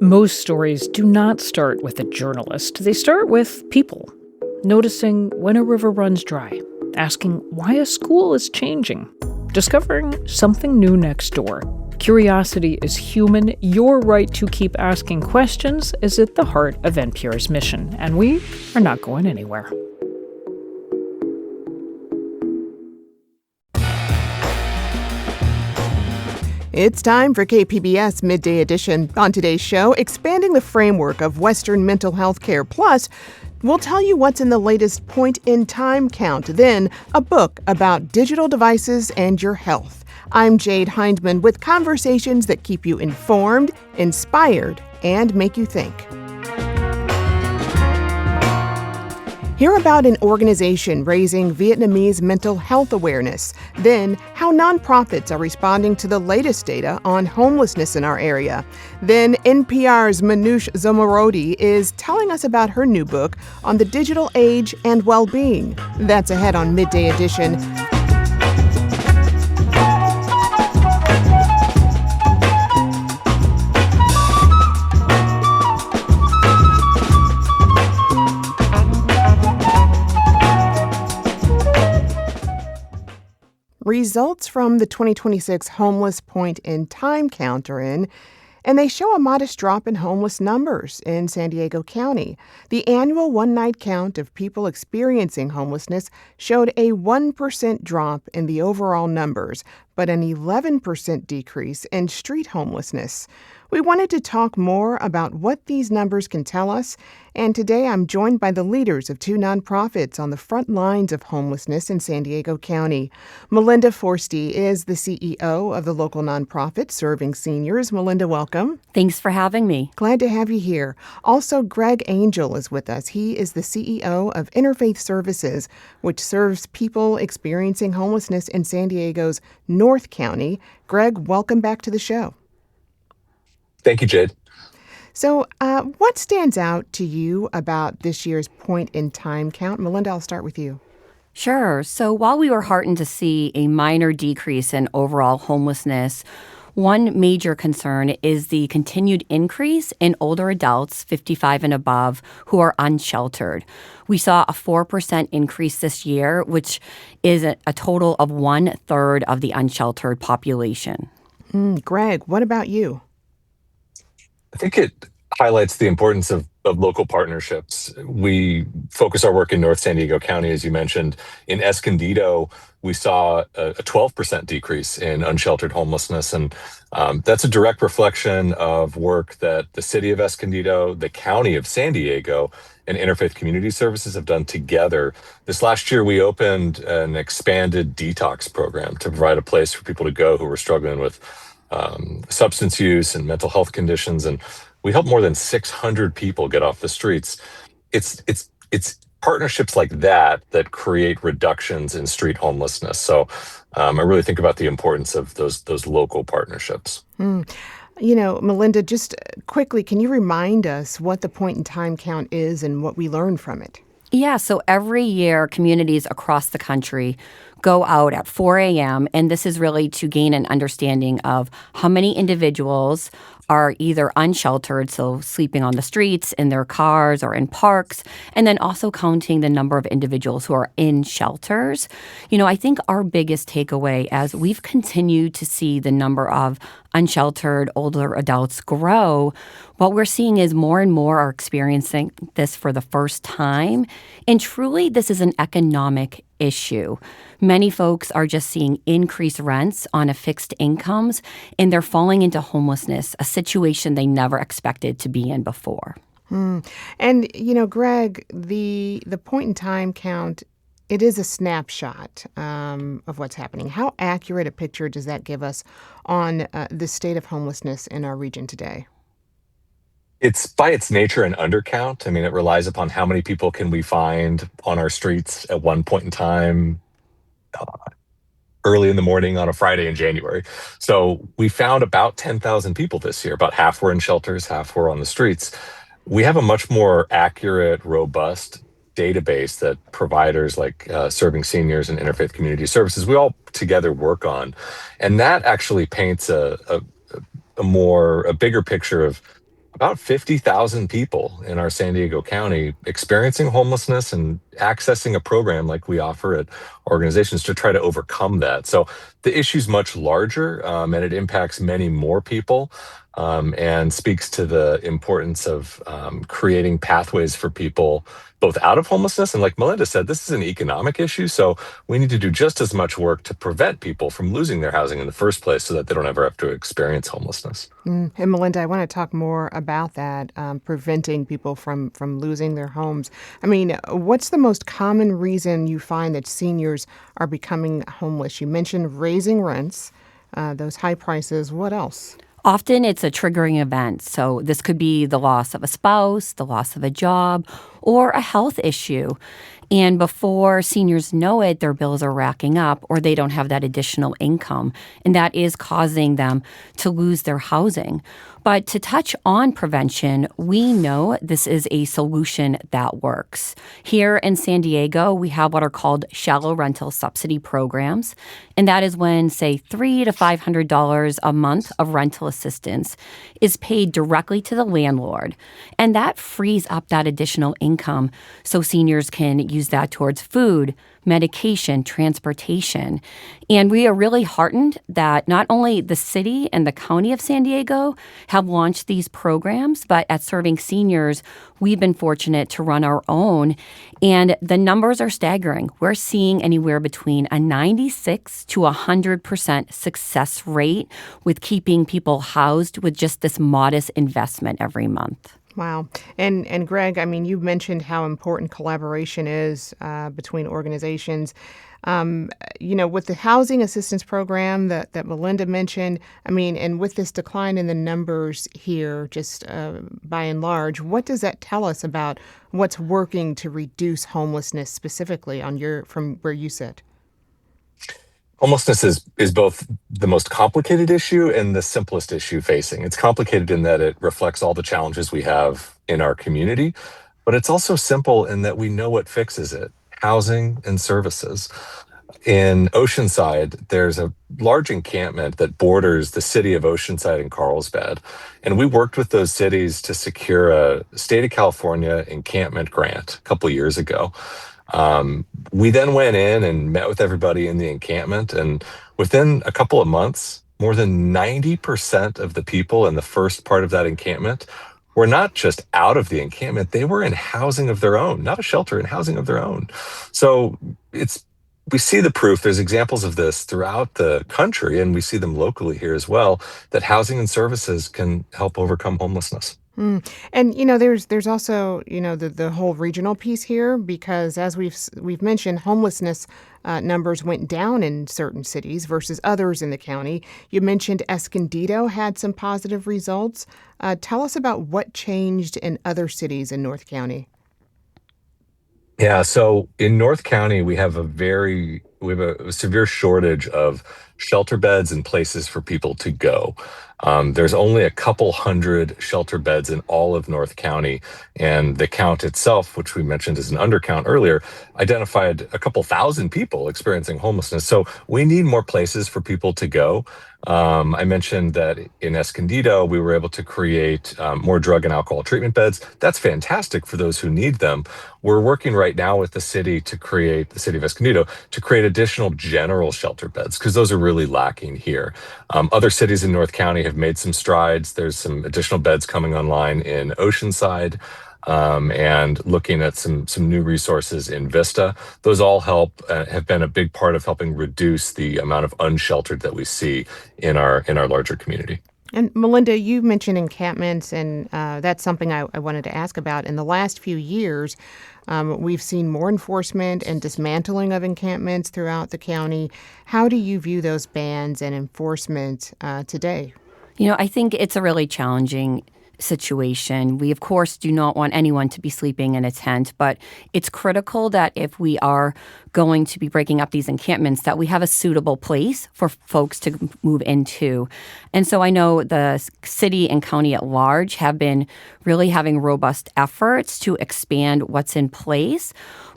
Most stories do not start with a journalist. They start with people. Noticing when a river runs dry, asking why a school is changing, discovering something new next door. Curiosity is human. Your right to keep asking questions is at the heart of NPR's mission, and we are not going anywhere. It's time for KPBS Midday Edition. On today's show, expanding the framework of Western mental health care. Plus, we'll tell you what's in the latest point-in-time count. Then, a book about digital devices and your health. I'm Jade Hindman with conversations that keep you informed, inspired, and make you think. Hear about an organization raising Vietnamese mental health awareness. Then, how nonprofits are responding to the latest data on homelessness in our area. Then, NPR's Manoush Zomorodi is telling us about her new book on the digital age and well-being. That's ahead on Midday Edition. Results from the 2026 Homeless Point-in-Time Count are in, and they show a modest drop in homeless numbers in San Diego County. The annual one-night count of people experiencing homelessness showed a 1% drop in the overall numbers, but an 11% decrease in street homelessness. We wanted to talk more about what these numbers can tell us, and today I'm joined by the leaders of two nonprofits on the front lines of homelessness in San Diego County. Melinda Forstey is the CEO of the local nonprofit serving seniors. Melinda, welcome. Thanks for having me. Glad to have you here. Also, Greg Angel is with us. He is the CEO of Interfaith Services, which serves people experiencing homelessness in San Diego's North County. Greg, welcome back to the show. Thank you, Jade. So what stands out to you about this year's point-in-time count? Melinda, I'll start with you. Sure. So while we were heartened to see a minor decrease in overall homelessness, one major concern is the continued increase in older adults 55 and above who are unsheltered. We saw a 4% increase this year, which is a total of 1/3 of the unsheltered population. Greg, what about you? I think it highlights the importance of local partnerships. We focus our work in North San Diego County, as you mentioned. In Escondido, we saw a 12% decrease in unsheltered homelessness. And that's a direct reflection of work that the city of Escondido, the county of San Diego, and Interfaith Community Services have done together. This last year, we opened an expanded detox program to provide a place for people to go who were struggling with substance use and mental health conditions, and we helped more than 600 people get off the streets. It's partnerships like that create reductions in street homelessness. So I really think about the importance of those local partnerships. Melinda, just quickly, can you remind us what the point-in-time count is and what we learned from it? Yeah, so every year, communities across the country go out at 4 a.m., and this is really to gain an understanding of how many individuals are either unsheltered, so sleeping on the streets, in their cars, or in parks, and then also counting the number of individuals who are in shelters. I think our biggest takeaway, as we've continued to see the number of unsheltered older adults grow, what we're seeing is more and more are experiencing this for the first time. And truly, this is an economic issue. Many folks are just seeing increased rents on a fixed incomes, and they're falling into homelessness, a situation they never expected to be in before. And, Greg, the point-in-time count, it is a snapshot of what's happening. How accurate a picture does that give us on the state of homelessness in our region today? It's by its nature an undercount. I mean, it relies upon how many people can we find on our streets at one point in time, early in the morning on a Friday in January. So we found about 10,000 people this year. About half were in shelters, half were on the streets. We have a much more accurate, robust database that providers like Serving Seniors and Interfaith Community Services, we all together work on. And that actually paints a bigger picture of about 50,000 people in our San Diego County experiencing homelessness and accessing a program like we offer at organizations to try to overcome that. So the issue's much larger, and it impacts many more people, and speaks to the importance of creating pathways for people both out of homelessness. And like Melinda said, this is an economic issue. So we need to do just as much work to prevent people from losing their housing in the first place so that they don't ever have to experience homelessness. And Melinda, I want to talk more about that, preventing people from losing their homes. I mean, what's the most common reason you find that seniors are becoming homeless? You mentioned raising rents, those high prices. What else? Often it's a triggering event. So this could be the loss of a spouse, the loss of a job, or a health issue. And before seniors know it, their bills are racking up or they don't have that additional income. And that is causing them to lose their housing. But to touch on prevention, we know this is a solution that works. Here in San Diego, we have what are called shallow rental subsidy programs. And that is when, say, $300 to $500 a month of rental assistance is paid directly to the landlord. And that frees up that additional income so seniors can use that towards food, medication, transportation. And we are really heartened that not only the city and the county of San Diego have launched these programs, but at Serving Seniors, we've been fortunate to run our own. And the numbers are staggering. We're seeing anywhere between a 96 to 100% success rate with keeping people housed with just this modest investment every month. Wow. And Greg, I mean, you mentioned how important collaboration is between organizations. With the housing assistance program that Melinda mentioned, I mean, and with this decline in the numbers here, just by and large, what does that tell us about what's working to reduce homelessness specifically from where you sit? Homelessness is both the most complicated issue and the simplest issue facing. It's complicated in that it reflects all the challenges we have in our community, but it's also simple in that we know what fixes it: housing and services. In Oceanside, there's a large encampment that borders the city of Oceanside and Carlsbad. And we worked with those cities to secure a state of California encampment grant a couple years ago. We then went in and met with everybody in the encampment, and within a couple of months, more than 90% of the people in the first part of that encampment were not just out of the encampment, they were in housing of their own, not a shelter, in housing of their own. So we see the proof. There's examples of this throughout the country, and we see them locally here as well, that housing and services can help overcome homelessness. And there's also the whole regional piece here, because as we've mentioned, homelessness numbers went down in certain cities versus others in the county. You mentioned Escondido had some positive results. Tell us about what changed in other cities in North County. Yeah, so in North County, we have a severe shortage of shelter beds and places for people to go. There's only a couple hundred shelter beds in all of North County, and the count itself, which we mentioned as an undercount earlier, identified a couple thousand people experiencing homelessness. So we need more places for people to go. I mentioned that in Escondido, we were able to create more drug and alcohol treatment beds. That's fantastic for those who need them. We're working right now with the city of Escondido, to create additional general shelter beds, because those are really lacking here. Other cities in North County have made some strides. There's some additional beds coming online in Oceanside, and looking at some new resources in Vista. Those all have been a big part of helping reduce the amount of unsheltered that we see in our larger community. And Melinda, you mentioned encampments, and that's something I wanted to ask about. In the last few years, we've seen more enforcement and dismantling of encampments throughout the county. How do you view those bans and enforcement today? I think it's a really challenging situation. We, of course, do not want anyone to be sleeping in a tent, but it's critical that if we are going to be breaking up these encampments, that we have a suitable place for folks to move into. And so I know the city and county at large have been really having robust efforts to expand what's in place.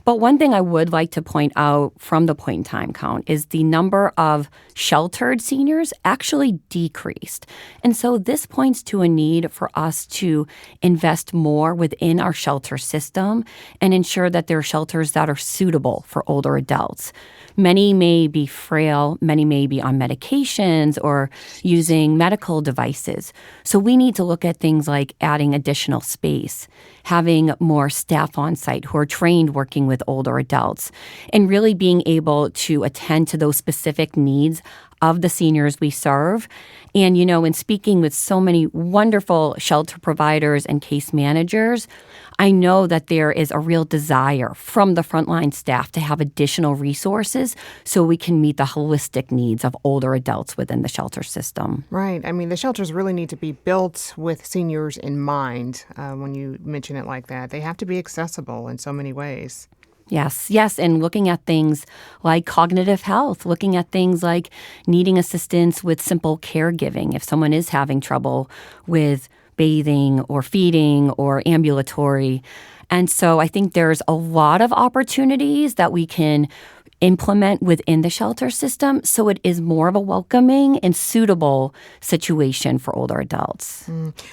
But one thing I would like to point out from the point in time count is the number of sheltered seniors actually decreased. And so this points to a need for us to invest more within our shelter system and ensure that there are shelters that are suitable for older adults. Many may be frail, many may be on medications or using medical devices. So we need to look at things like adding additional space, having more staff on site who are trained working with older adults, and really being able to attend to those specific needs of the seniors we serve. And, in speaking with so many wonderful shelter providers and case managers, I know that there is a real desire from the frontline staff to have additional resources so we can meet the holistic needs of older adults within the shelter system. Right. I mean, the shelters really need to be built with seniors in mind when you mention it like that. They have to be accessible in so many ways. Yes. And looking at things like cognitive health, looking at things like needing assistance with simple caregiving. If someone is having trouble with bathing or feeding or ambulatory. And so I think there's a lot of opportunities that we can implement within the shelter system so it is more of a welcoming and suitable situation for older adults.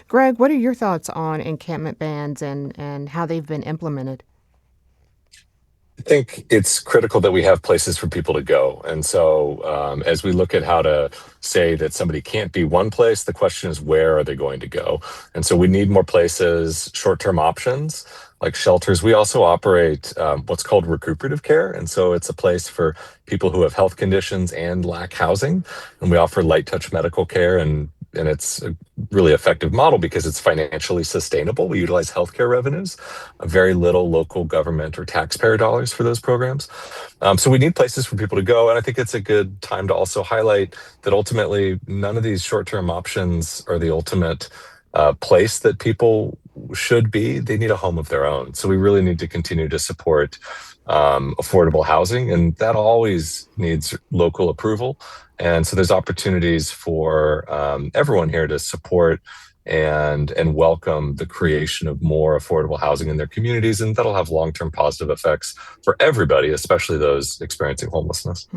Greg, what are your thoughts on encampment bans and how they've been implemented? I think it's critical that we have places for people to go. And so as we look at how to say that somebody can't be one place, the question is, where are they going to go? And so we need more places, short-term options like shelters. We also operate what's called recuperative care. And so it's a place for people who have health conditions and lack housing. And we offer light touch medical care, and it's a really effective model because it's financially sustainable. We utilize healthcare revenues, very little local government or taxpayer dollars for those programs. So we need places for people to go. And I think it's a good time to also highlight that ultimately none of these short-term options are the ultimate place that people should be. They need a home of their own. So we really need to continue to support affordable housing, and that always needs local approval. And so there's opportunities for everyone here to support and welcome the creation of more affordable housing in their communities, and that'll have long-term positive effects for everybody, especially those experiencing homelessness.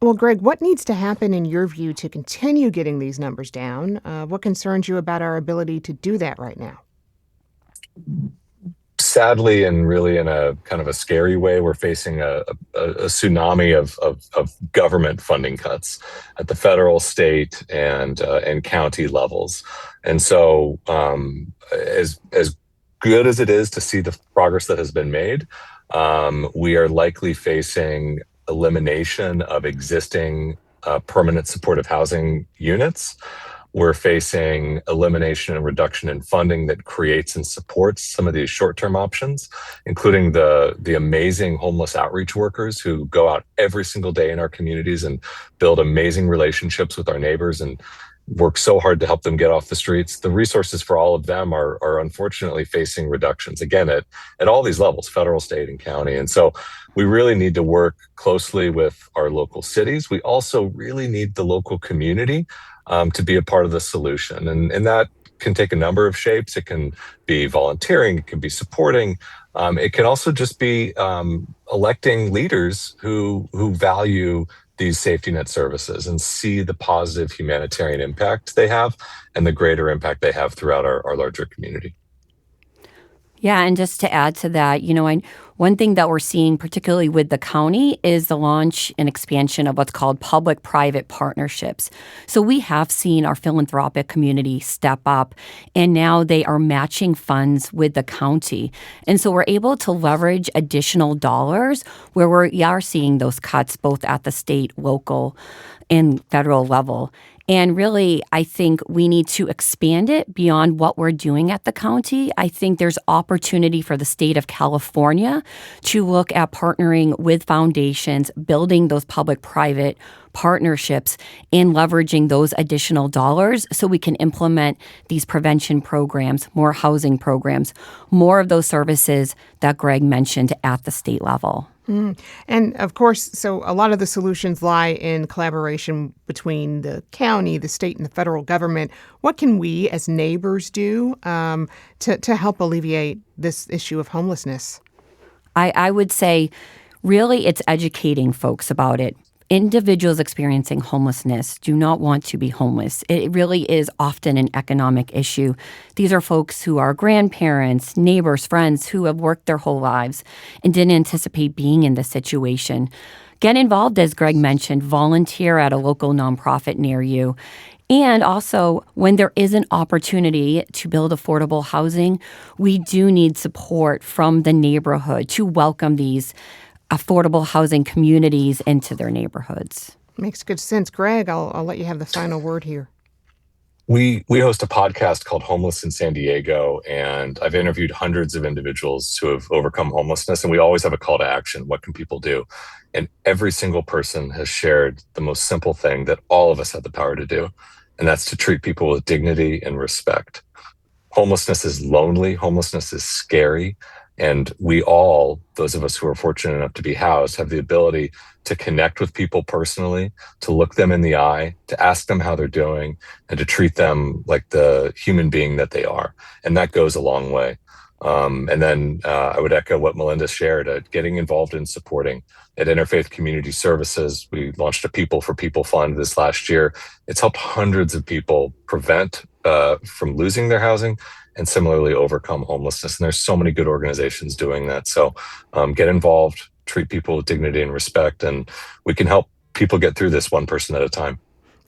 Well, Greg, what needs to happen in your view to continue getting these numbers down? What concerns you about our ability to do that right now? Sadly, and really in a kind of a scary way, we're facing a tsunami of government funding cuts at the federal, state, and county levels. And so as good as it is to see the progress that has been made, we are likely facing elimination of existing permanent supportive housing units. We're facing elimination and reduction in funding that creates and supports some of these short-term options, including the amazing homeless outreach workers who go out every single day in our communities and build amazing relationships with our neighbors and work so hard to help them get off the streets. The resources for all of them are unfortunately facing reductions, again, at all these levels, federal, state, and county. And so we really need to work closely with our local cities. We also really need the local community to be a part of the solution. And that can take a number of shapes. It can be volunteering, it can be supporting. It can also just be electing leaders who value these safety net services and see the positive humanitarian impact they have and the greater impact they have throughout our larger community. Yeah, and just to add to that, one thing that we're seeing, particularly with the county, is the launch and expansion of what's called public-private partnerships. So we have seen our philanthropic community step up, and now they are matching funds with the county. And so we're able to leverage additional dollars where we are seeing those cuts both at the state, local, and federal level. And really, I think we need to expand it beyond what we're doing at the county. I think there's opportunity for the state of California to look at partnering with foundations, building those public-private partnerships, and leveraging those additional dollars so we can implement these prevention programs, more housing programs, more of those services that Greg mentioned at the state level. And of course, so a lot of the solutions lie in collaboration between the county, the state, and the federal government. What can we as neighbors do to help alleviate this issue of homelessness? I would say really it's educating folks about it. Individuals experiencing homelessness do not want to be homeless. It really is often an economic issue. These are folks who are grandparents, neighbors, friends who have worked their whole lives and didn't anticipate being in this situation. Get involved, as Greg mentioned, volunteer at a local nonprofit near you. And also, when there is an opportunity to build affordable housing, we do need support from the neighborhood to welcome these affordable housing communities into their neighborhoods. Makes good sense. Greg, I'll let you have the final word here. We host a podcast called Homeless in San Diego, and I've interviewed hundreds of individuals who have overcome homelessness, and we always have a call to action. What can people do? And every single person has shared the most simple thing that all of us have the power to do, and that's to treat people with dignity and respect. Homelessness is lonely. Homelessness is scary. And we all, those of us who are fortunate enough to be housed, have the ability to connect with people personally, to look them in the eye, to ask them how they're doing, and to treat them like the human being that they are. And that goes a long way. And then I would echo what Melinda shared, getting involved in supporting. At Interfaith Community Services, we launched a People for People fund this last year. It's helped hundreds of people prevent from losing their housing and similarly overcome homelessness. And there's so many good organizations doing that. So get involved, treat people with dignity and respect, and we can help people get through this one person at a time.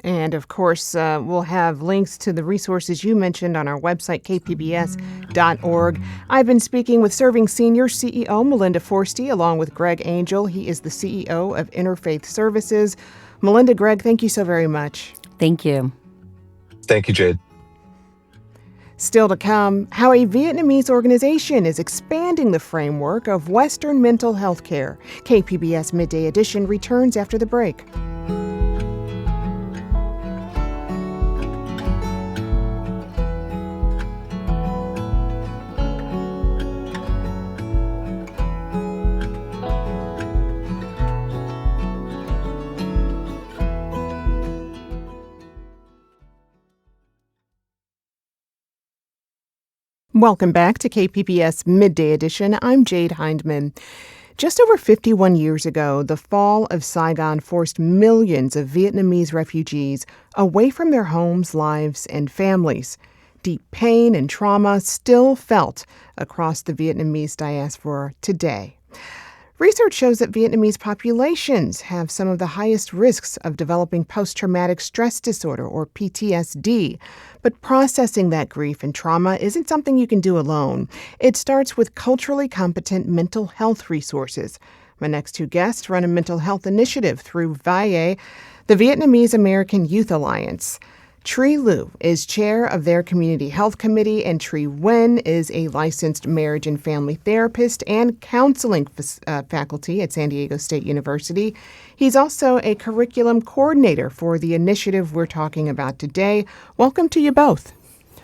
And of course, we'll have links to the resources you mentioned on our website, kpbs.org. I've been speaking with Serving Senior CEO Melinda Forsty, along with Greg Angel. He is the CEO of Interfaith Services. Melinda, Greg, thank you so very much. Thank you. Thank you, Jade. Still to come, how a Vietnamese organization is expanding the framework of Western mental health care. KPBS Midday Edition returns after the break. Welcome back to KPBS Midday Edition. I'm Jade Hindman. Just over 51 years ago, the fall of Saigon forced millions of Vietnamese refugees away from their homes, lives, and families. Deep pain and trauma still felt across the Vietnamese diaspora today. Research shows that Vietnamese populations have some of the highest risks of developing post-traumatic stress disorder, or PTSD. But processing that grief and trauma isn't something you can do alone. It starts with culturally competent mental health resources. My next two guests run a mental health initiative through VAIA, the Vietnamese American Youth Alliance. Tri Lu is chair of their community health committee, and Tri Nguyen is a licensed marriage and family therapist and counseling faculty at San Diego State University. He's also a curriculum coordinator for the initiative we're talking about today. Welcome to you both.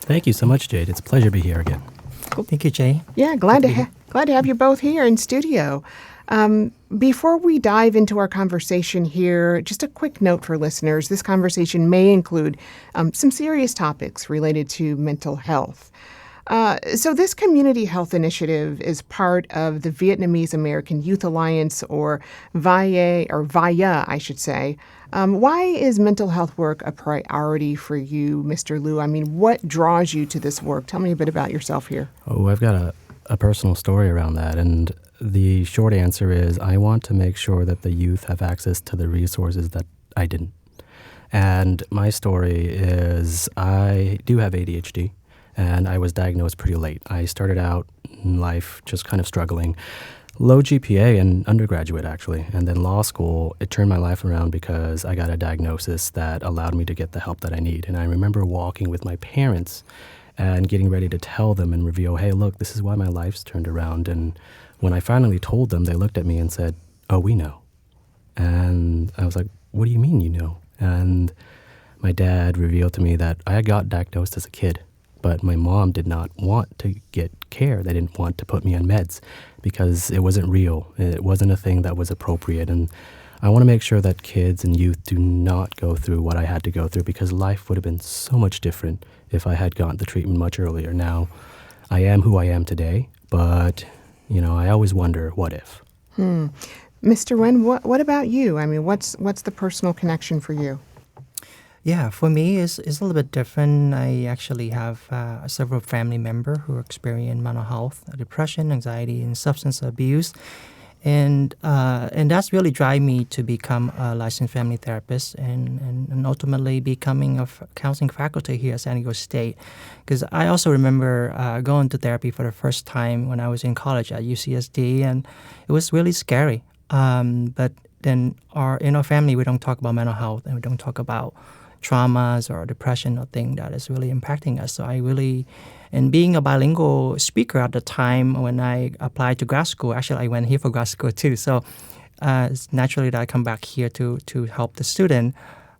Thank you so much, Jade. It's a pleasure to be here again. Thank you, Jay. Yeah, glad to have you both here in studio. Before we dive into our conversation here, just a quick note for listeners. This conversation may include some serious topics related to mental health. So this community health initiative is part of the Vietnamese American Youth Alliance, or VAIA, I should say. Why is mental health work a priority for you, Mr. Lu? I mean, what draws you to this work? Tell me a bit about yourself here. Oh, I've got a personal story around that, and the short answer is I want to make sure that the youth have access to the resources that I didn't. And my story is I do have ADHD, and I was diagnosed pretty late. I started out in life just kind of struggling. Low GPA in undergraduate, actually, and then law school, it turned my life around because I got a diagnosis that allowed me to get the help that I need. And I remember walking with my parents and getting ready to tell them and reveal, hey, look, this is why my life's turned around. And when I finally told them, they looked at me and said, oh, we know. And I was like, what do you mean you know? And my dad revealed to me that I got diagnosed as a kid, but my mom did not want to get care. They didn't want to put me on meds because it wasn't real. It wasn't a thing that was appropriate. And I want to make sure that kids and youth do not go through what I had to go through, because life would have been so much different if I had gotten the treatment much earlier. Now, I am who I am today, but I always wonder, what if? Mr. Nguyen, what about you? I mean, what's the personal connection for you? Yeah, for me, it's a little bit different. I actually have several family members who experience mental health, depression, anxiety, and substance abuse. And that's really drive me to become a licensed family therapist and ultimately becoming a counseling faculty here at San Diego State. Because I also remember going to therapy for the first time when I was in college at UCSD, and it was really scary. But then in our family, we don't talk about mental health, and we don't talk about traumas or depression or thing that is really impacting us. So and being a bilingual speaker at the time when I applied to grad school, actually I went here for grad school too. So it's naturally that I come back here to help the student.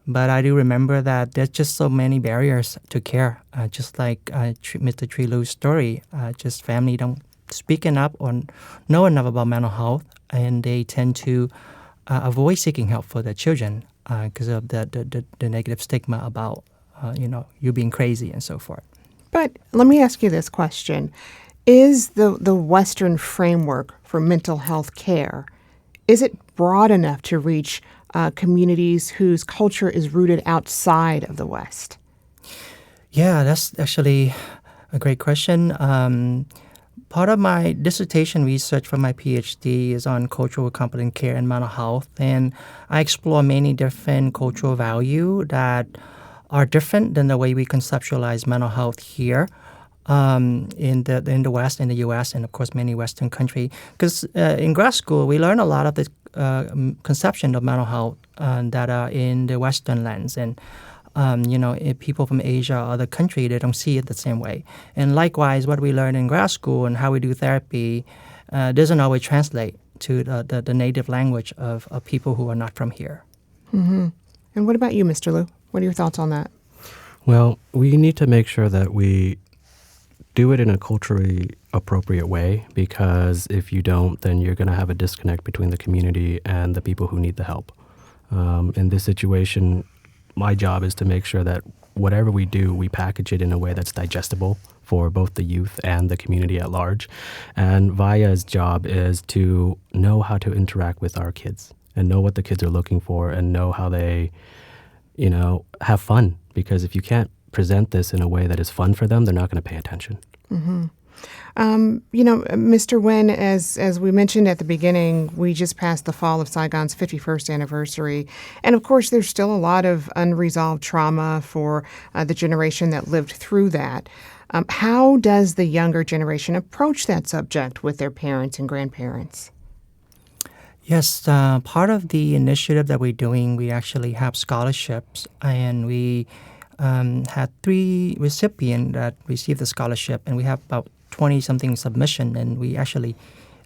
But I do remember that there's just so many barriers to care, just like Mr. Trilou's story. Just family don't speak enough or know enough about mental health, and they tend to avoid seeking help for their children because of the negative stigma about you being crazy and so forth. But let me ask you this question. Is the Western framework for mental health care, is it broad enough to reach communities whose culture is rooted outside of the West? Yeah, that's actually a great question. Part of my dissertation research for my PhD is on cultural competent care and mental health, and I explore many different cultural values that are different than the way we conceptualize mental health here in the West, in the U.S., and of course many Western countries. Because in grad school, we learn a lot of the conception of mental health that are in the Western lens, and if people from Asia or other country, they don't see it the same way. And likewise, what we learn in grad school and how we do therapy doesn't always translate to the native language of people who are not from here. Mm-hmm. And what about you, Mr. Liu? What are your thoughts on that? Well, we need to make sure that we do it in a culturally appropriate way, because if you don't, then you're going to have a disconnect between the community and the people who need the help. In this situation, my job is to make sure that whatever we do, we package it in a way that's digestible for both the youth and the community at large. And VIA's job is to know how to interact with our kids and know what the kids are looking for and know how they, have fun. Because if you can't present this in a way that is fun for them, they're not going to pay attention. Mm-hmm. Mr. Nguyen, as we mentioned at the beginning, we just passed the fall of Saigon's 51st anniversary. And of course, there's still a lot of unresolved trauma for the generation that lived through that. How does the younger generation approach that subject with their parents and grandparents? Yes, part of the initiative that we're doing, we actually have scholarships, and we had 3 recipients that received the scholarship, and we have about 20-something submission, and we actually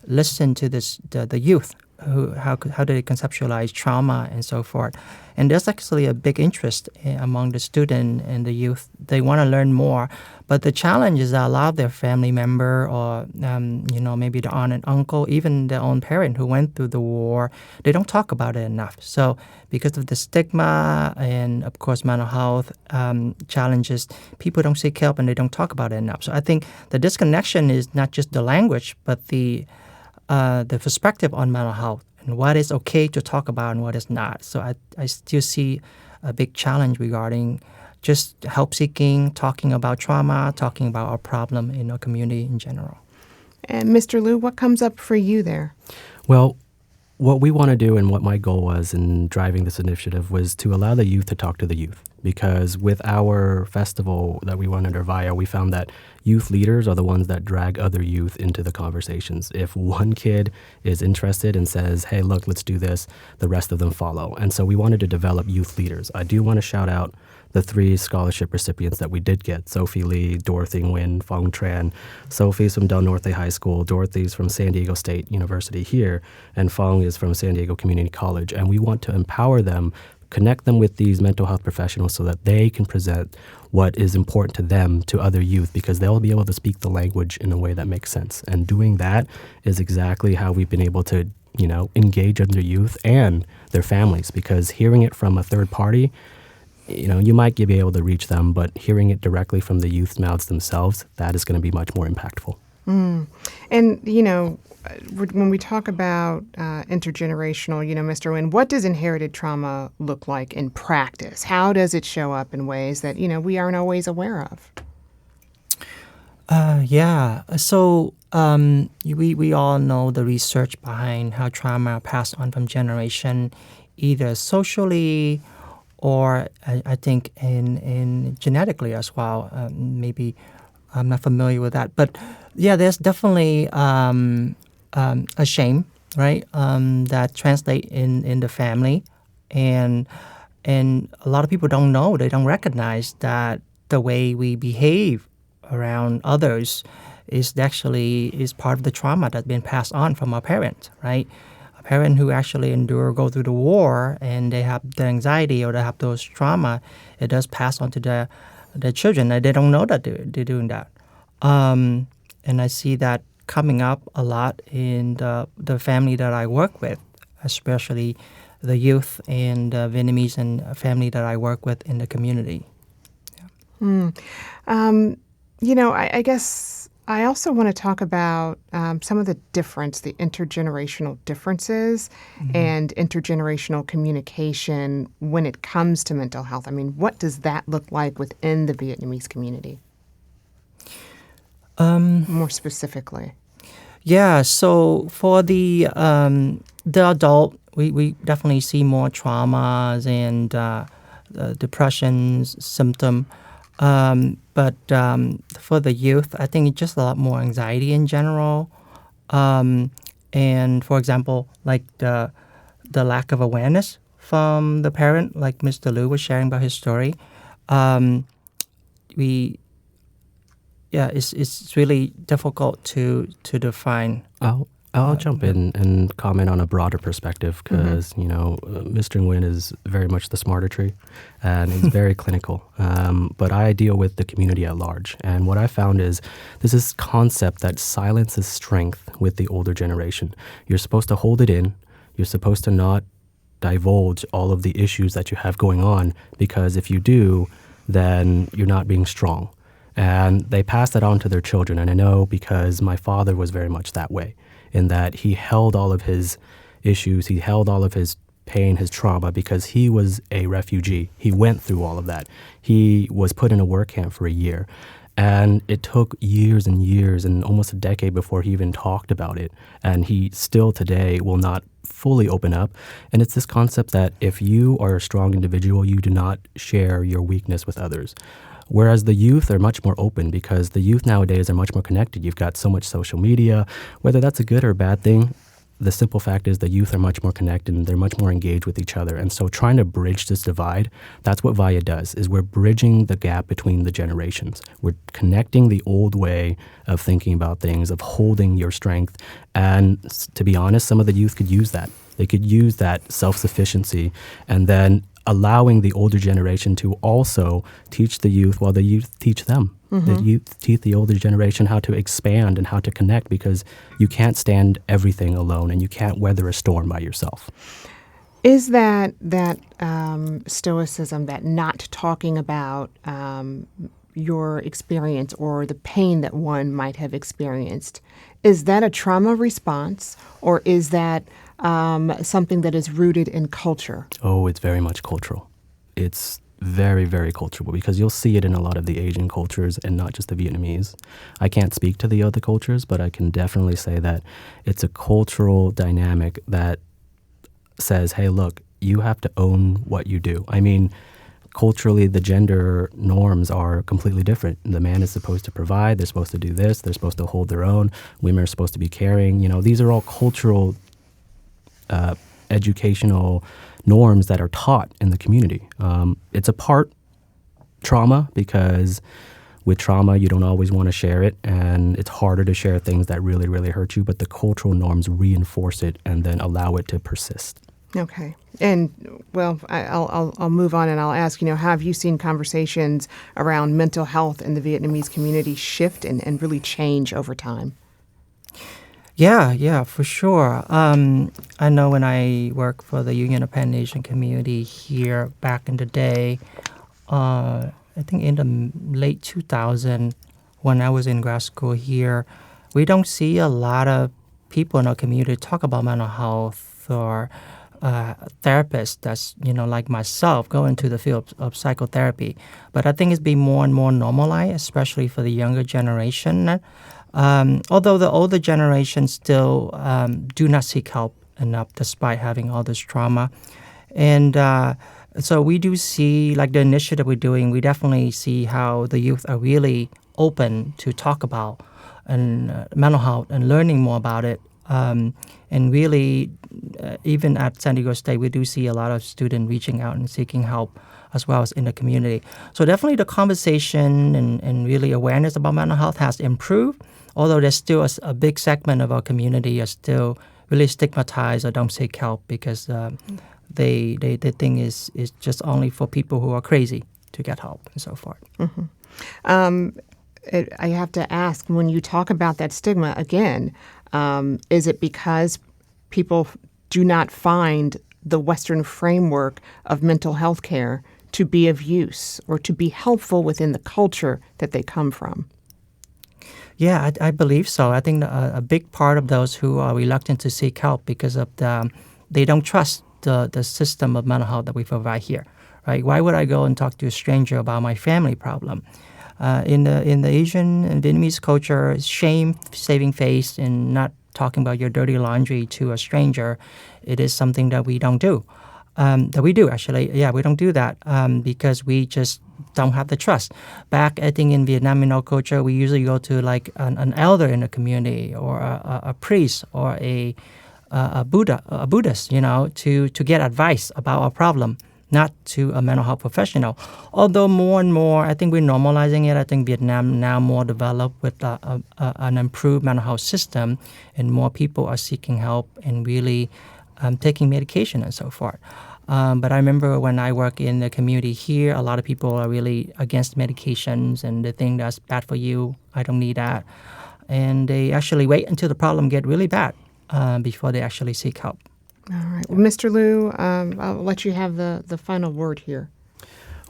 listen to the youth, how do they conceptualize trauma and so forth. And there's actually a big interest among the student and the youth. They want to learn more, but the challenge is that a lot of their family member or maybe the aunt and uncle, even their own parent who went through the war, they don't talk about it enough. So because of the stigma and of course mental health challenges, people don't seek help and they don't talk about it enough. So I think the disconnection is not just the language, but the perspective on mental health and what is okay to talk about and what is not. So I still see a big challenge regarding just help seeking, talking about trauma, talking about our problem in our community in general. And Mr. Liu, what comes up for you there? Well, what we want to do and what my goal was in driving this initiative was to allow the youth to talk to the youth. Because with our festival that we run under VIA, we found that youth leaders are the ones that drag other youth into the conversations. If one kid is interested and says, hey, look, let's do this, the rest of them follow. And so we wanted to develop youth leaders. I do want to shout out the 3 scholarship recipients that we did get: Sophie Lee, Dorothy Nguyen, Fong Tran. Sophie's from Del Norte High School, Dorothy's from San Diego State University here, and Fong is from San Diego Community College. And we want to empower them, connect them with these mental health professionals so that they can present what is important to them to other youth, because they'll be able to speak the language in a way that makes sense. And doing that is exactly how we've been able to, engage other youth and their families, because hearing it from a third party, you might be able to reach them, but hearing it directly from the youth's mouths themselves, that is going to be much more impactful. And, when we talk about intergenerational, Mr. Nguyen, what does inherited trauma look like in practice? How does it show up in ways that, we aren't always aware of? So we all know the research behind how trauma passed on from generation, either socially or I think in genetically as well. Maybe I'm not familiar with that, but yeah, there's definitely a shame, right? That translate in the family, and a lot of people don't know, they don't recognize that the way we behave around others is part of the trauma that's been passed on from our parent, right? A parent who actually go through the war and they have the anxiety or they have those trauma, it does pass on to the children, and they don't know that they're doing that. And I see that coming up a lot in the family that I work with, especially the youth and Vietnamese and family that I work with in the community. I guess I also want to talk about some of the intergenerational differences and intergenerational communication when it comes to mental health. I mean, what does that look like within the Vietnamese community? More specifically. Yeah, so for the adult, we definitely see more traumas and depressions symptom. But for the youth, I think it's just a lot more anxiety in general. And for example, like the lack of awareness from the parent, like Mr. Liu was sharing about his story. It's really difficult to define. I'll jump in and comment on a broader perspective because, Mr. Nguyen is very much the smarter tree and he's very clinical. But I deal with the community at large. And what I found is there's this concept that silence is strength with the older generation. You're supposed to hold it in. You're supposed to not divulge all of the issues that you have going on, because if you do, then you're not being strong. And they pass that on to their children. And I know because my father was very much that way, in that he held all of his issues, he held all of his pain, his trauma, because he was a refugee. He went through all of that. He was put in a work camp for a year. And it took years and years and almost a decade before he even talked about it. And he still today will not fully open up. And it's this concept that if you are a strong individual, you do not share your weakness with others. Whereas the youth are much more open, because the youth nowadays are much more connected. You've got so much social media. Whether that's a good or a bad thing, the simple fact is the youth are much more connected and they're much more engaged with each other. And so trying to bridge this divide, that's what VIA does, is we're bridging the gap between the generations. We're connecting the old way of thinking about things, of holding your strength. And to be honest, some of the youth could use that. They could use that self-sufficiency, and then allowing the older generation to also teach the youth while the youth teach them. The youth teach the older generation how to expand and how to connect, because you can't stand everything alone and you can't weather a storm by yourself. Is that stoicism, that not talking about your experience or the pain that one might have experienced, is that a trauma response, or is that something that is rooted in culture? Oh, it's very much cultural. It's very, very cultural, because you'll see it in a lot of the Asian cultures and not just the Vietnamese. I can't speak to the other cultures, but I can definitely say that it's a cultural dynamic that says, hey, look, you have to own what you do. I mean, culturally, the gender norms are completely different. The man is supposed to provide, they're supposed to do this, they're supposed to hold their own, women are supposed to be caring. These are all cultural educational norms that are taught in the community. It's a part trauma, because with trauma, you don't always want to share it, and it's harder to share things that really, really hurt you, but the cultural norms reinforce it and then allow it to persist. Okay. And, well, I'll move on and I'll ask, have you seen conversations around mental health in the Vietnamese community shift and really change over time? Yeah, for sure. I know when I worked for the Union of Pan Asian community here back in the day, I think in the late 2000, when I was in grad school here, we don't see a lot of people in our community talk about mental health or therapists that's, like myself, go into the field of psychotherapy. But I think it's been more and more normalized, especially for the younger generation. Although the older generation still do not seek help enough despite having all this trauma. And so we do see, like the initiative we're doing, we definitely see how the youth are really open to talk about and mental health and learning more about it. And really, even at San Diego State, we do see a lot of students reaching out and seeking help as well as in the community. So definitely the conversation and really awareness about mental health has improved, although there's still a big segment of our community are still really stigmatized or don't seek help because they think is just only for people who are crazy to get help and so forth. Mm-hmm. I have to ask, when you talk about that stigma again, is it because people do not find the Western framework of mental health care to be of use or to be helpful within the culture that they come from? Yeah, I believe so. I think a big part of those who are reluctant to seek help because of they don't trust the system of mental health that we provide here, right? Why would I go and talk to a stranger about my family problem? In the Asian and Vietnamese culture, shame, saving face, and not talking about your dirty laundry to a stranger, it is something that we don't do. That we do, actually. Yeah, we don't do that because we just don't have the trust. Back, I think, in Vietnam, in our culture, we usually go to like an elder in the community or a priest or a Buddhist, to get advice about our problem, not to a mental health professional. Although more and more, I think we're normalizing it. I think Vietnam now more developed with an improved mental health system, and more people are seeking help and really taking medication and so forth. But I remember when I work in the community here, a lot of people are really against medications and they think that's bad for you. I don't need that. And they actually wait until the problem get really bad before they actually seek help. All right. Well, Mr. Liu, I'll let you have the final word here.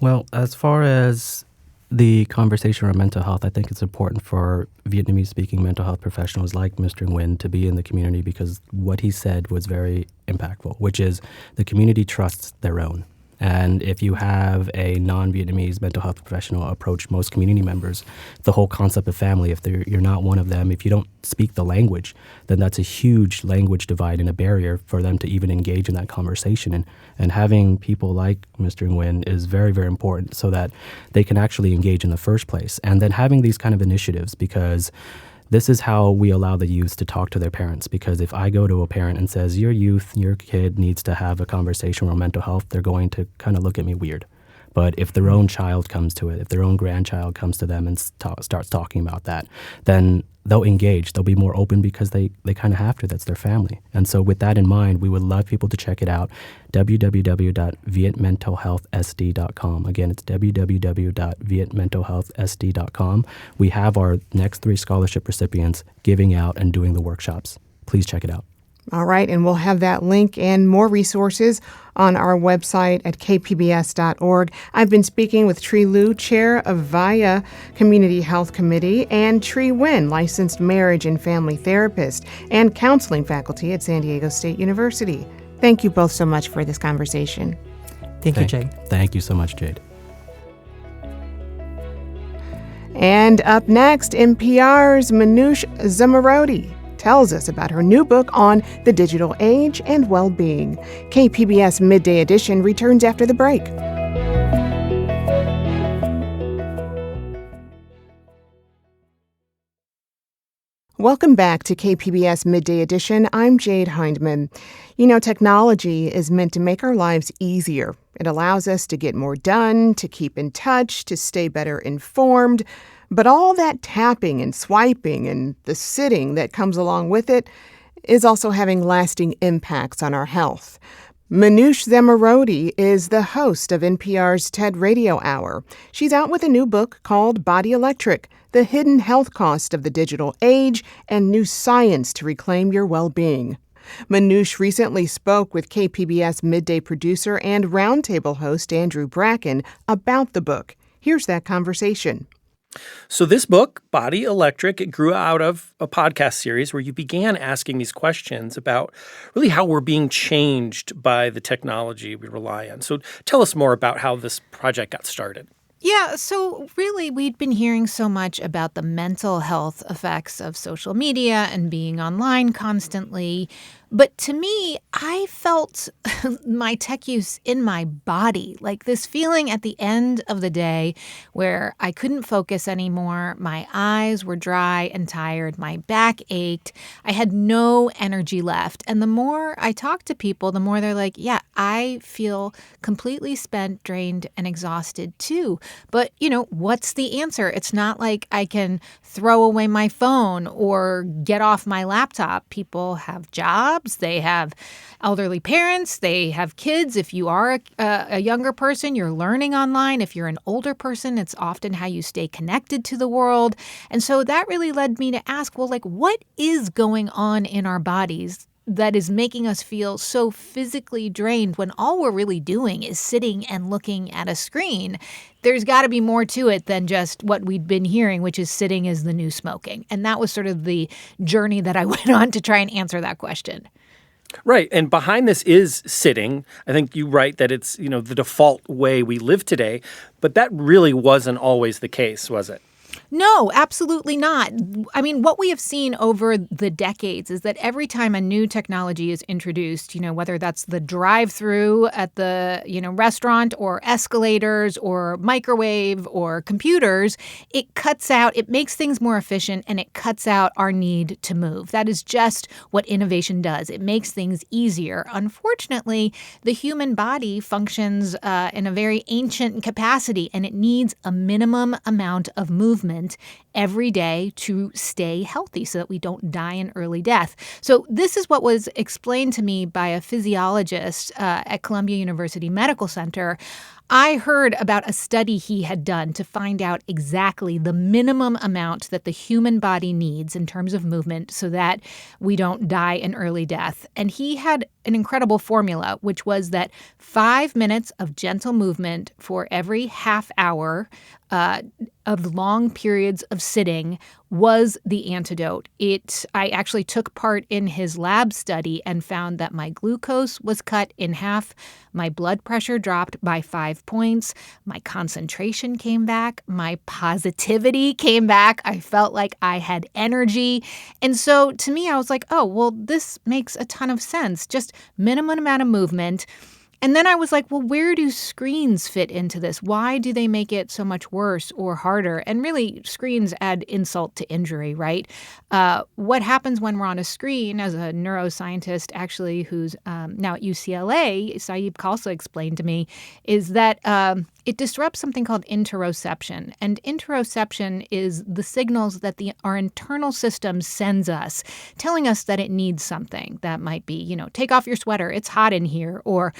Well, as far as the conversation around mental health, I think it's important for Vietnamese-speaking mental health professionals like Mr. Nguyen to be in the community because what he said was very impactful, which is the community trusts their own. And if you have a non-Vietnamese mental health professional approach most community members, the whole concept of family, if you're not one of them, if you don't speak the language, then that's a huge language divide and a barrier for them to even engage in that conversation. And having people like Mr. Nguyen is very, very important so that they can actually engage in the first place. And then having these kind of initiatives, because this is how we allow the youth to talk to their parents. Because if I go to a parent and says, your kid needs to have a conversation around mental health, they're going to kind of look at me weird. But if their own child comes to it, if their own grandchild comes to them and starts talking about that, then they'll engage. They'll be more open because they kind of have to. That's their family. And so with that in mind, we would love people to check it out. www.vietmentalhealthsd.com. Again, it's www.vietmentalhealthsd.com. We have our next 3 scholarship recipients giving out and doing the workshops. Please check it out. All right, and we'll have that link and more resources on our website at kpbs.org. I've been speaking with Tri Liu, chair of VIA Community Health Committee, and Tri Nguyen, licensed marriage and family therapist and counseling faculty at San Diego State University. Thank you both so much for this conversation. Thank you, Jade. Thank you so much, Jade. And up next, NPR's Manoush Zomorodi tells us about her new book on the digital age and well-being. KPBS Midday Edition returns after the break. Welcome back to KPBS Midday Edition. I'm Jade Hindman. Technology is meant to make our lives easier. It allows us to get more done, to keep in touch, to stay better informed. But all that tapping and swiping and the sitting that comes along with it is also having lasting impacts on our health. Manoush Zomorodi is the host of NPR's TED Radio Hour. She's out with a new book called Body Electric: The Hidden Health Cost of the Digital Age and New Science to Reclaim Your Well-Being. Manoush recently spoke with KPBS Midday producer and Roundtable host Andrew Bracken about the book. Here's that conversation. So this book, Body Electric, it grew out of a podcast series where you began asking these questions about really how we're being changed by the technology we rely on. So tell us more about how this project got started. Yeah, so really, we'd been hearing so much about the mental health effects of social media and being online constantly. But to me, I felt my tech use in my body, like this feeling at the end of the day where I couldn't focus anymore. My eyes were dry and tired. My back ached. I had no energy left. And the more I talked to people, the more they're like, yeah, I feel completely spent, drained, and exhausted too. But, what's the answer? It's not like I can throw away my phone or get off my laptop. People have jobs. They have elderly parents. They have kids. If you are a younger person, you're learning online. If you're an older person, it's often how you stay connected to the world. And so that really led me to ask, well, what is going on in our bodies that is making us feel so physically drained when all we're really doing is sitting and looking at a screen? There's got to be more to it than just what we'd been hearing, which is sitting is the new smoking. And that was sort of the journey that I went on to try and answer that question. Right. And behind this is sitting. I think you write that it's, the default way we live today. But that really wasn't always the case, was it? No, absolutely not. I mean, what we have seen over the decades is that every time a new technology is introduced, whether that's the drive-through at the, restaurant or escalators or microwave or computers, it makes things more efficient and it cuts out our need to move. That is just what innovation does. It makes things easier. Unfortunately, the human body functions in a very ancient capacity and it needs a minimum amount of movement every day to stay healthy so that we don't die an early death. So this is what was explained to me by a physiologist at Columbia University Medical Center. I heard about a study he had done to find out exactly the minimum amount that the human body needs in terms of movement so that we don't die an early death. And he had an incredible formula, which was that 5 minutes of gentle movement for every half hour of long periods of sitting was the antidote. I actually took part in his lab study and found that my glucose was cut in half, my blood pressure dropped by 5 points, my concentration came back, my positivity came back, I felt like I had energy. And so to me, I was like, oh, well, this makes a ton of sense. Just minimum amount of movement. And then I was like, well, where do screens fit into this? Why do they make it so much worse or harder? And really, screens add insult to injury, right? What happens when we're on a screen, as a neuroscientist actually who's now at UCLA, Saeed Khalsa explained to me, is that it disrupts something called interoception. And interoception is the signals that our internal system sends us, telling us that it needs something. That might be, take off your sweater, it's hot in here, or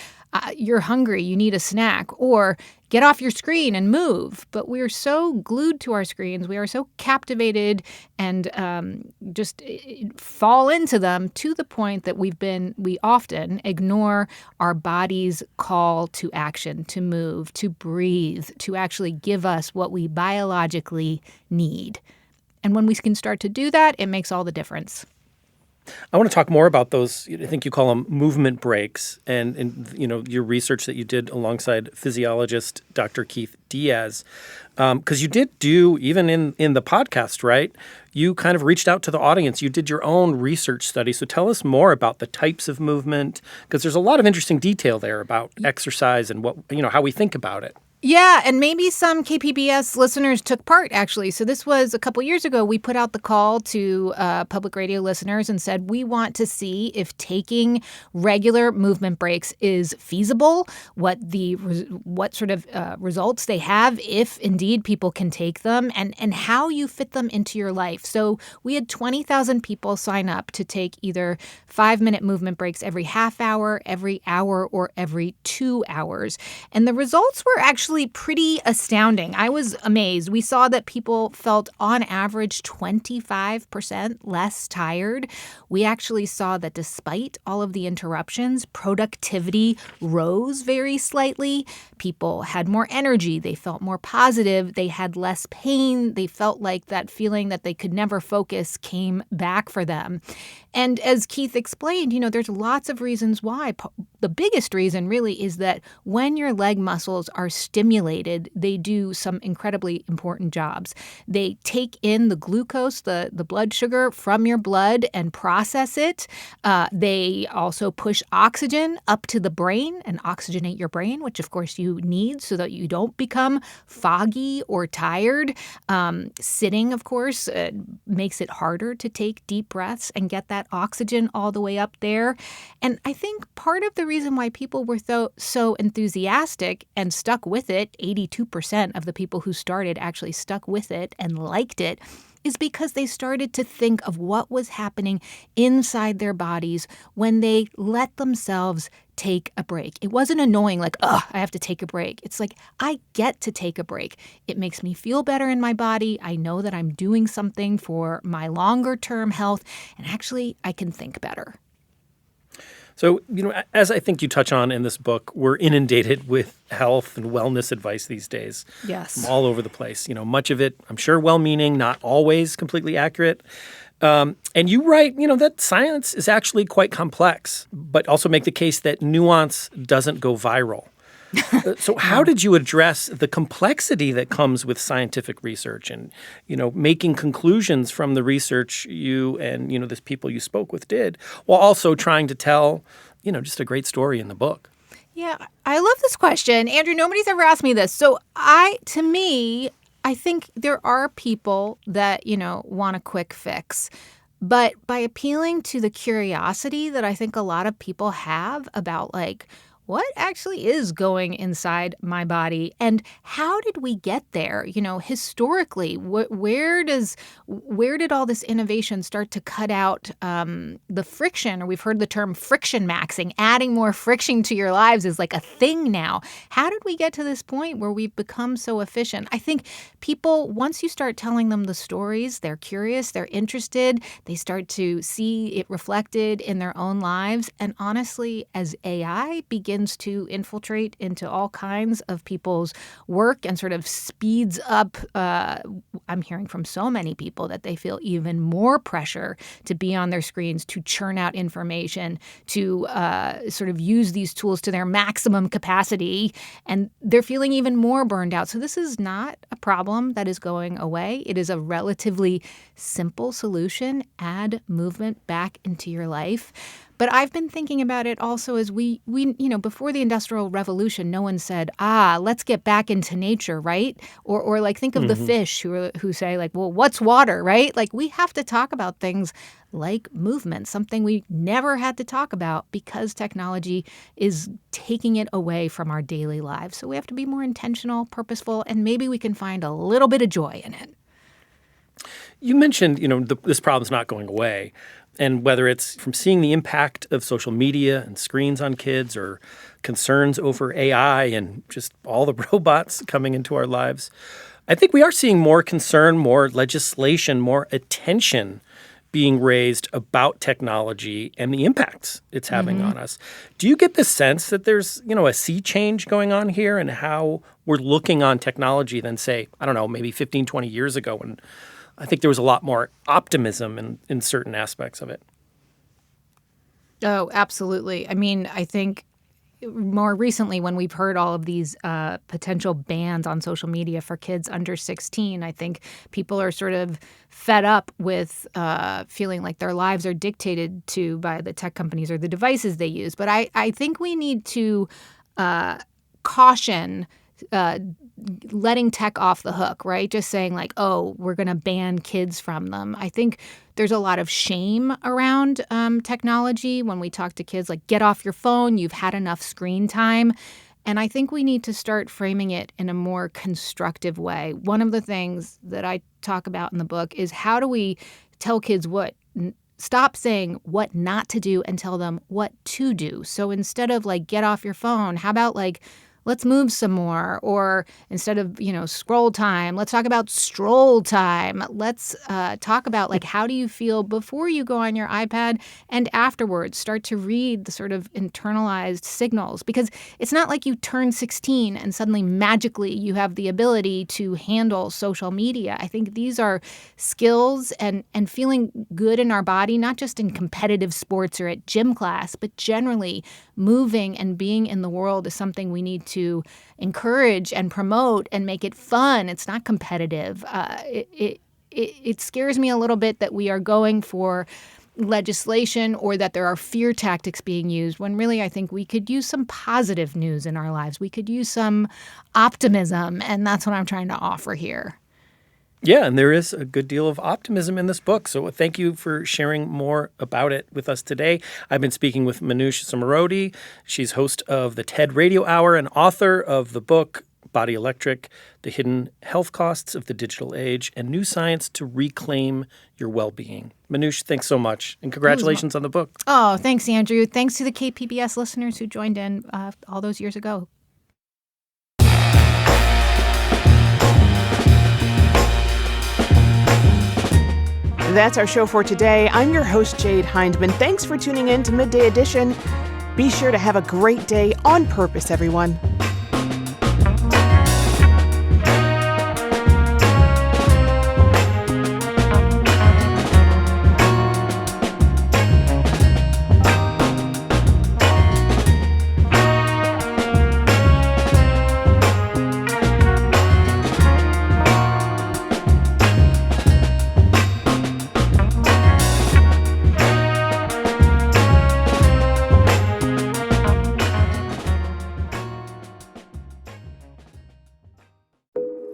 you're hungry, you need a snack, or get off your screen and move. But we're so glued to our screens, we are so captivated and just fall into them to the point that we often ignore our body's call to action, to move, to breathe, to actually give us what we biologically need. And when we can start to do that, it makes all the difference. I want to talk more about those, I think you call them movement breaks, and your research that you did alongside physiologist Dr. Keith Diaz. Because you did do, even in the podcast, right? You kind of reached out to the audience. You did your own research study. So tell us more about the types of movement, because there's a lot of interesting detail there about exercise and what, how we think about it. Yeah, and maybe some KPBS listeners took part, actually. So this was a couple years ago. We put out the call to public radio listeners and said, we want to see if taking regular movement breaks is feasible, what sort of results they have, if indeed people can take them, and how you fit them into your life. So we had 20,000 people sign up to take either 5-minute movement breaks every half hour, every hour, or every 2 hours. And the results were actually actually pretty astounding. I was amazed. We saw that people felt on average 25% less tired. We actually saw that despite all of the interruptions, productivity rose very slightly. People had more energy. They felt more positive. They had less pain. They felt like that feeling that they could never focus came back for them. And as Keith explained, there's lots of reasons why. The biggest reason really is that when your leg muscles are stimulated, they do some incredibly important jobs. They take in the glucose, the blood sugar from your blood and process it. They also push oxygen up to the brain and oxygenate your brain, which of course you need so that you don't become foggy or tired. Sitting, of course, makes it harder to take deep breaths and get that oxygen all the way up there. And I think part of the reason why people were so enthusiastic and stuck with it, 82% of the people who started actually stuck with it and liked it, is because they started to think of what was happening inside their bodies when they let themselves take a break. It wasn't annoying like, I have to take a break. It's like, I get to take a break. It makes me feel better in my body. I know that I'm doing something for my longer term health, and actually I can think better. So, as I think you touch on in this book, we're inundated with health and wellness advice these days. Yes. From all over the place. Much of it, I'm sure, well-meaning, not always completely accurate. And you write, that science is actually quite complex, but also make the case that nuance doesn't go viral. So how did you address the complexity that comes with scientific research and, making conclusions from the research you and, the people you spoke with did, while also trying to tell, just a great story in the book? Yeah, I love this question. Andrew, nobody's ever asked me this. So I think there are people that, want a quick fix. But by appealing to the curiosity that I think a lot of people have about what actually is going inside my body and how did we get there? Historically, where did all this innovation start to cut out the friction? Or we've heard the term friction maxing. Adding more friction to your lives is like a thing now. How did we get to this point where we've become so efficient? I think people, once you start telling them the stories, they're curious, they're interested, they start to see it reflected in their own lives. And honestly, as AI begins to infiltrate into all kinds of people's work and sort of speeds up, I'm hearing from so many people that they feel even more pressure to be on their screens, to churn out information, to sort of use these tools to their maximum capacity, and they're feeling even more burned out. So this is not a problem that is going away. It is a relatively simple solution. Add movement back into your life. But I've been thinking about it also as we before the Industrial Revolution, no one said, let's get back into nature, right? Or think of the fish who say well, what's water, right? We have to talk about things like movement, something we never had to talk about because technology is taking it away from our daily lives. So we have to be more intentional, purposeful, and maybe we can find a little bit of joy in it. You mentioned, this problem's not going away. And whether it's from seeing the impact of social media and screens on kids or concerns over AI and just all the robots coming into our lives, I think we are seeing more concern, more legislation, more attention being raised about technology and the impacts it's having on us. Do you get the sense that there's, a sea change going on here in how we're looking on technology than, say, I don't know, maybe 15, 20 years ago when I think there was a lot more optimism in certain aspects of it? Oh, absolutely. I mean, I think more recently when we've heard all of these potential bans on social media for kids under 16, I think people are sort of fed up with feeling like their lives are dictated to by the tech companies or the devices they use. But I think we need to caution letting tech off the hook, right? Just saying we're going to ban kids from them. I think there's a lot of shame around technology when we talk to kids, get off your phone, you've had enough screen time. And I think we need to start framing it in a more constructive way. One of the things that I talk about in the book is how do we tell kids stop saying what not to do and tell them what to do. So instead of get off your phone, how about let's move some more. Or instead of, scroll time, let's talk about stroll time. Let's talk about, like, how do you feel before you go on your iPad and afterwards? Start to read the sort of internalized signals, because it's not like you turn 16 and suddenly magically you have the ability to handle social media. I think these are skills and feeling good in our body, not just in competitive sports or at gym class, but generally moving and being in the world is something we need to encourage and promote and make it fun. It's not competitive. It scares me a little bit that we are going for legislation or that there are fear tactics being used, when really I think we could use some positive news in our lives. We could use some optimism, and that's what I'm trying to offer here. Yeah, and there is a good deal of optimism in this book. So thank you for sharing more about it with us today. I've been speaking with Manoush Zomorodi. She's host of the TED Radio Hour and author of the book Body Electric, The Hidden Health Costs of the Digital Age, and New Science to Reclaim Your Well-Being. Manoush, thanks so much, and congratulations on the book. Oh, thanks, Andrew. Thanks to the KPBS listeners who joined in all those years ago. That's our show for today. I'm your host, Jade Hindman. Thanks for tuning in to Midday Edition. Be sure to have a great day on purpose, everyone.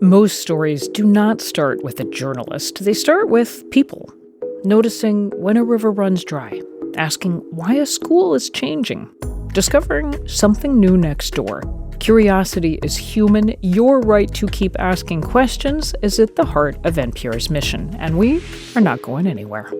Most stories do not start with a journalist. They start with people, noticing when a river runs dry, asking why a school is changing, discovering something new next door. Curiosity is human. Your right to keep asking questions is at the heart of NPR's mission, and we are not going anywhere.